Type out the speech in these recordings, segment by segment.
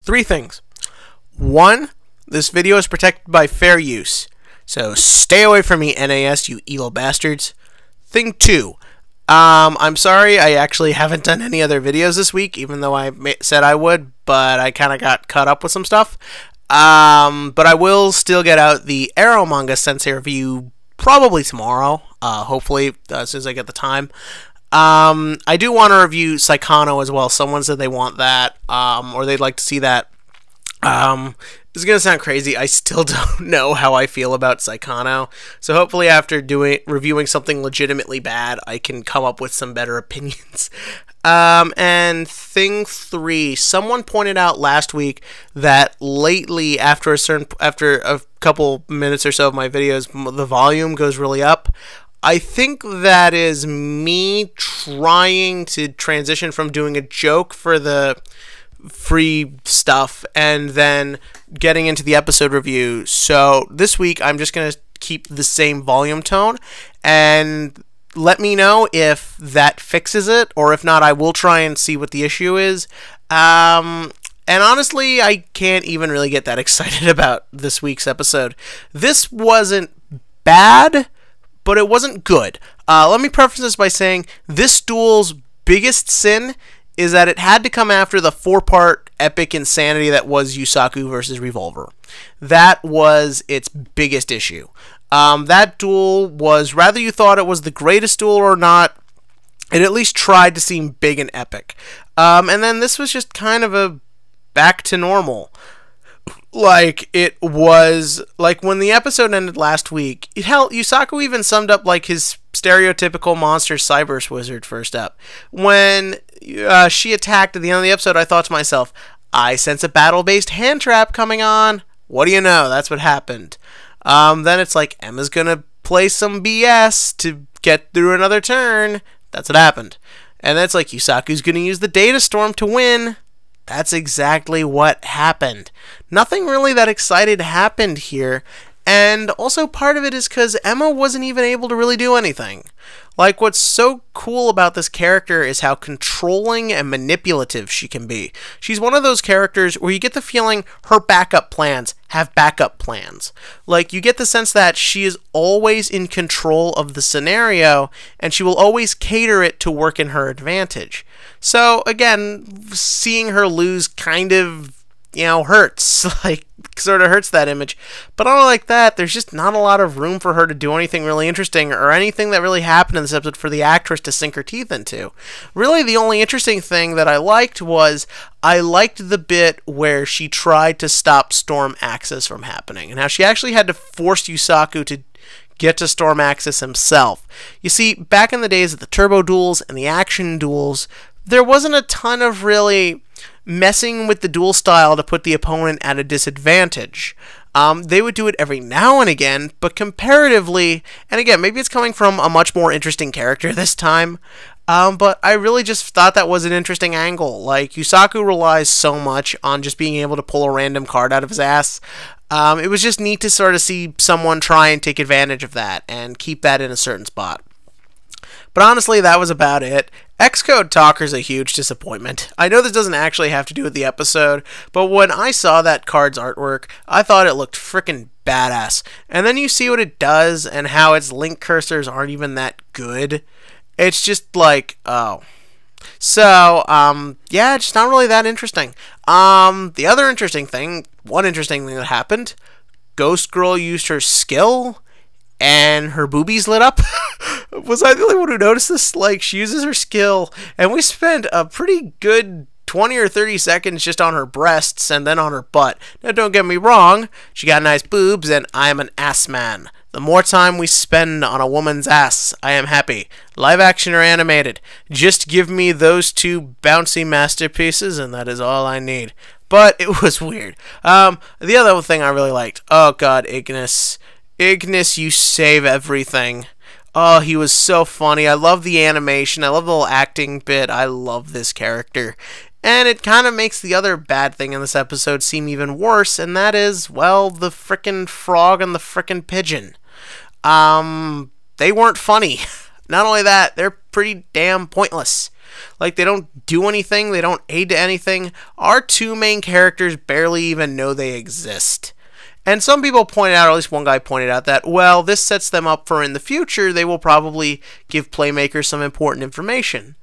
Three things. One, this video is protected by fair use, so stay away from me, NAS, you evil bastards. Thing two, I'm sorry I actually haven't done any other videos this week, even though I said I would, but I kind of got caught up with some stuff. But I will still get out the Arrow manga sensei review probably tomorrow, hopefully, as soon as I get the time. I do want to review Saikano as well. Someone said they want that, or they'd like to see that. This is going to sound crazy. I still don't know how I feel about Saikano. So hopefully after reviewing something legitimately bad, I can come up with some better opinions. And thing three, someone pointed out last week that lately, after a couple minutes or so of my videos, the volume goes really up. I think that is me trying to transition from doing a joke for the free stuff and then getting into the episode review. So this week I'm just going to keep the same volume tone, and let me know if that fixes it, or if not, I will try and see what the issue is. And honestly, I can't even really get that excited about this week's episode. This wasn't bad, but it wasn't good. Let me preface this by saying this duel's biggest sin is that it had to come after the 4-part epic insanity that was Yusaku versus Revolver. That was its biggest issue. That duel was, whether you thought it was the greatest duel or not, it at least tried to seem big and epic. And then this was just kind of a back to normal. Like, it was, like, when the episode ended last week, hell, Yusaku even summed up, like, his stereotypical monster cyber wizard first up. When she attacked at the end of the episode, I thought to myself, I sense a battle-based hand trap coming on. What do you know? That's what happened. Then it's like, Emma's gonna play some BS to get through another turn. That's what happened. And then it's like, Yusaku's gonna use the data storm to win. That's exactly what happened. Nothing really that exciting happened here, and also part of it is because Emma wasn't even able to really do anything. Like, what's so cool about this character is how controlling and manipulative she can be. She's one of those characters where you get the feeling her backup plans have backup plans. Like, you get the sense that she is always in control of the scenario, and she will always cater it to work in her advantage. So, again, seeing her lose kind of, hurts. Like, sort of hurts that image. But unlike that, there's just not a lot of room for her to do anything really interesting, or anything that really happened in this episode for the actress to sink her teeth into. Really, the only interesting thing that I liked was, I liked the bit where she tried to stop Storm Axis from happening, and how she actually had to force Yusaku to get to Storm Axis himself. You see, back in the days of the turbo duels and the action duels, there wasn't a ton of really messing with the duel style to put the opponent at a disadvantage. They would do it every now and again, but comparatively, and again, maybe it's coming from a much more interesting character this time, but I really just thought that was an interesting angle. Like, Yusaku relies so much on just being able to pull a random card out of his ass. It was just neat to sort of see someone try and take advantage of that and keep that in a certain spot. But honestly, that was about it. Xcode Talker's a huge disappointment. I know this doesn't actually have to do with the episode, but when I saw that card's artwork, I thought it looked frickin' badass. And then you see what it does and how its link cursors aren't even that good. It's just like, oh. So, yeah, it's just not really that interesting. The other interesting thing, one interesting thing that happened, Ghost Girl used her skill, and her boobies lit up. Was I the only one who noticed this? Like, she uses her skill, and we spent a pretty good 20 or 30 seconds just on her breasts and then on her butt. Now, don't get me wrong, she got nice boobs, and I am an ass man. The more time we spend on a woman's ass, I am happy. Live action or animated, just give me those two bouncy masterpieces, and that is all I need. But it was weird. The other thing I really liked, oh god, Ignis. Ignis, you save everything. Oh, he was so funny. I love the animation. I love the little acting bit. I love this character. And it kind of makes the other bad thing in this episode seem even worse, and that is, well, the frickin' frog and the frickin' pigeon. They weren't funny. Not only that, they're pretty damn pointless. Like, they don't do anything, they don't aid to anything. Our two main characters barely even know they exist. And some people pointed out, or at least one guy pointed out, that, well, this sets them up for in the future, they will probably give Playmaker some important information.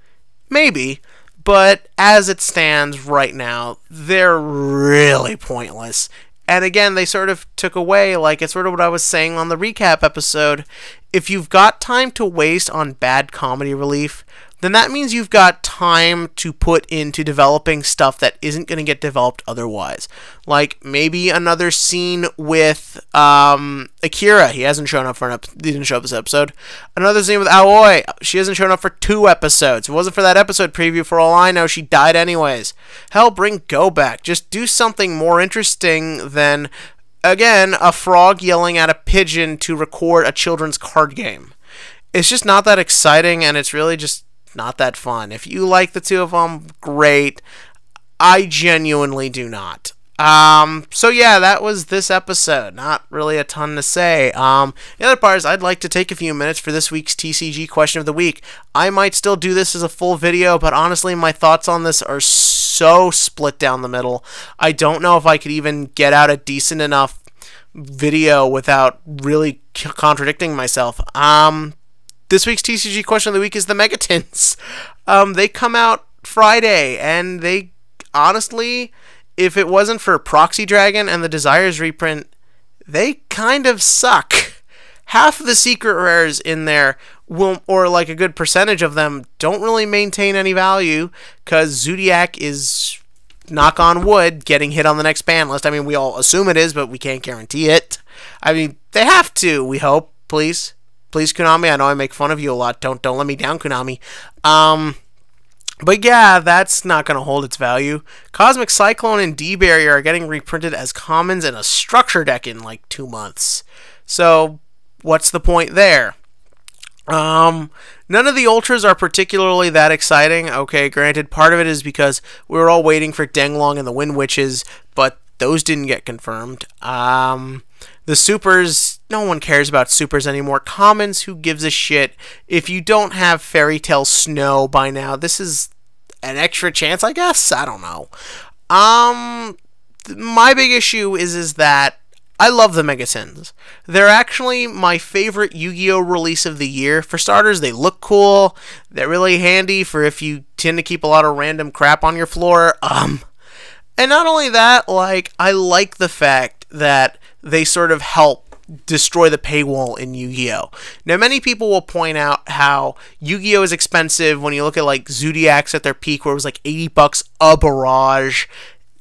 Maybe, but as it stands right now, they're really pointless. And again, they sort of took away, like, it's sort of what I was saying on the recap episode. If you've got time to waste on bad comedy relief, then that means you've got time to put into developing stuff that isn't going to get developed otherwise. Like, maybe another scene with Akira. He hasn't shown up for he didn't show up this episode. Another scene with Aoi. She hasn't shown up for 2 episodes. If it wasn't for that episode preview, for all I know, she died anyways. Hell, bring Go back. Just do something more interesting than, again, a frog yelling at a pigeon to record a children's card game. It's just not that exciting, and it's really just not that fun. If you like the two of them, great. I genuinely do not. So yeah, that was this episode. Not really a ton to say. The other part is I'd like to take a few minutes for this week's TCG question of the week. I might still do this as a full video, but honestly, my thoughts on this are so split down the middle. I don't know if I could even get out a decent enough video without really contradicting myself. This week's TCG question of the week is the Megatins. They come out Friday, and they, honestly, if it wasn't for Proxy Dragon and the Desires reprint, they kind of suck. Half of the secret rares in there will, or like a good percentage of them, don't really maintain any value, because Zodiac is, knock on wood, getting hit on the next ban list. I mean, we all assume it is, but we can't guarantee it. I mean, they have to, we hope, please. Please, Konami, I know I make fun of you a lot. Don't let me down, Konami. But yeah, that's not going to hold its value. Cosmic Cyclone and D-Barrier are getting reprinted as commons in a structure deck in like 2 months. So, what's the point there? None of the Ultras are particularly that exciting. Okay, granted, part of it is because we were all waiting for Denglong and the Wind Witches, but those didn't get confirmed. The Supers, no one cares about Supers anymore. Commons, who gives a shit? If you don't have Fairy Tale Snow by now, this is an extra chance, I guess? I don't know. My big issue is that I love the Megatins. They're actually my favorite Yu-Gi-Oh! Release of the year. For starters, they look cool. They're really handy for if you tend to keep a lot of random crap on your floor. And not only that, like, I like the fact that they sort of help destroy the paywall in Yu-Gi-Oh! Now, many people will point out how Yu-Gi-Oh! Is expensive when you look at, like, Zodiacs at their peak, where it was like $80 a barrage,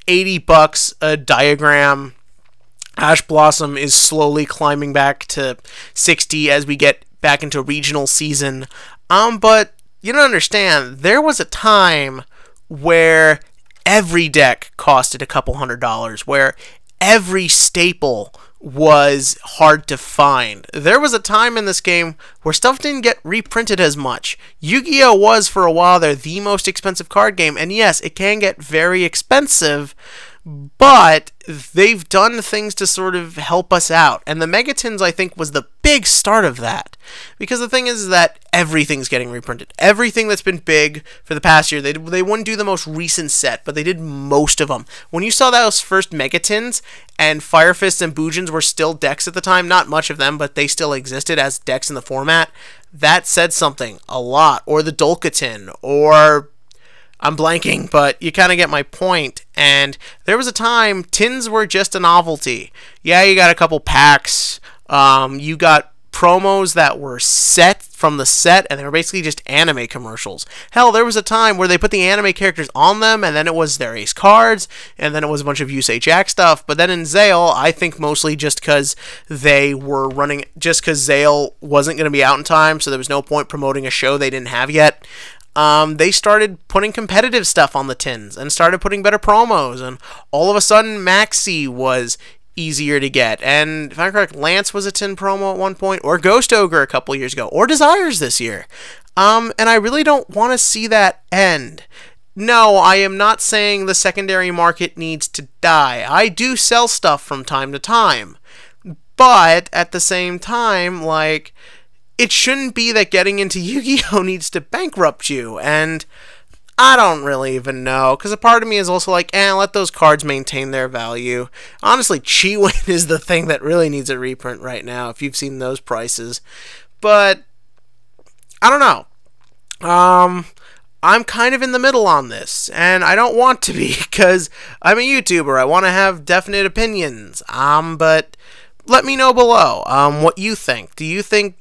$80 a diagram. Ash Blossom is slowly climbing back to 60 as we get back into regional season. But you don't understand, there was a time where every deck costed a couple $100, where every staple was hard to find. There was a time in this game where stuff didn't get reprinted as much. Yu-Gi-Oh! Was, for a while there, the most expensive card game, and yes, it can get very expensive, but they've done things to sort of help us out. And the Megatins, I think, was the big start of that. Because the thing is that everything's getting reprinted. Everything that's been big for the past year, they wouldn't do the most recent set, but they did most of them. When you saw those first Megatins, and Fire Fists and Bujins were still decks at the time, not much of them, but they still existed as decks in the format, that said something a lot. Or the Dolkatin, or I'm blanking, but you kind of get my point. And there was a time tins were just a novelty. Yeah, you got a couple packs. You got promos that were set from the set, and they were basically just anime commercials. Hell, there was a time where they put the anime characters on them, and then it was their ace cards, and then it was a bunch of Yusei Jack stuff. But then in Zale, I think mostly just because they were running, just because Zale wasn't going to be out in time, so there was no point promoting a show they didn't have yet. They started putting competitive stuff on the tins and started putting better promos, and all of a sudden Maxi was easier to get. And if I'm correct, Lance was a tin promo at one point, or Ghost Ogre a couple years ago, or Desires this year. And I really don't want to see that end. No, I am not saying the secondary market needs to die. I do sell stuff from time to time. But at the same time, like, it shouldn't be that getting into Yu-Gi-Oh! Needs to bankrupt you. And I don't really even know, because a part of me is also like, let those cards maintain their value. Honestly, Chi-Win is the thing that really needs a reprint right now, if you've seen those prices. But, I don't know. I'm kind of in the middle on this, and I don't want to be, because I'm a YouTuber. I want to have definite opinions. But let me know below what you think. Do you think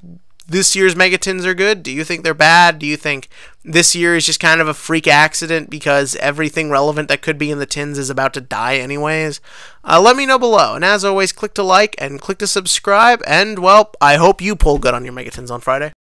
this year's Megatins are good? Do you think they're bad? Do you think this year is just kind of a freak accident because everything relevant that could be in the tins is about to die anyways? Let me know below. And as always, click to like and click to subscribe. And, well, I hope you pull good on your Megatins on Friday.